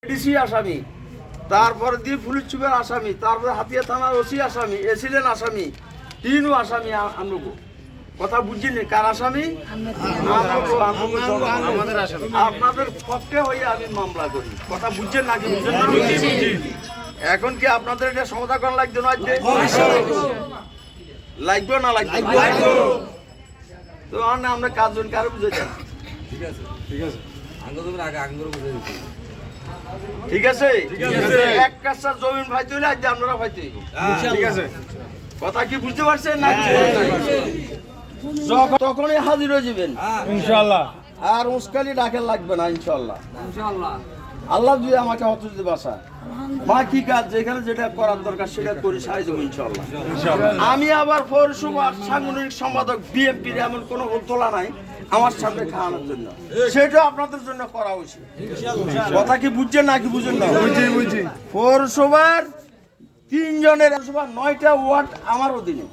DC আসামি, তারপরে দিয়ে পুলিশ চুপের আসামি, তারপরে হাতিয়া থানার ওসি আসামি, এসিলেন আসামি, তিনও আসামি আমগো। কথা বুঝিনি কার আসামি? আমাদের আসামি। আপনাদের পক্ষে হয়ে আমি মামলা করি। কথা বুঝছেন নাকি? বুঝছেন না? এখন কি আপনাদের এটা সমাধান করা লাগবে না? লাগবে না লাগবে? তো আমরা কাজজন কারো বুঝেছেন? ঠিক আছে, ঠিক আছে। ঠিক আছে, এক কাজটা জমিন ভাইতে হইলে আজ আপনারা ভাইতে হইব। ঠিক আছে, কথা কি বুঝতে পারছেন না? তখনই হাজির হয়ে যাবেন ইনশাআল্লাহ। আর উস্কালি ডাকে লাগবে না ইনশাআল্লাহ। আল্লাহ যদি আমাকে হত যদি বাসা বাকি কাজ যেখানে যেটা করার দরকার সেটা করি সাহায্য দেবো ইনশাআল্লাহ। আমি আবার পৌরসভার সাংগঠনিক সম্পাদক বিএনপির এমন কোনো উত্তোলা নাই আমার সামনে খাওয়ানোর জন্য, সেটা আপনাদের জন্য করা উচিত। কথা কি বুঝছেন নাকি বুঝেন না? পৌরসভার 3 জনের 9টা ওয়ার্ড আমার অধীনে।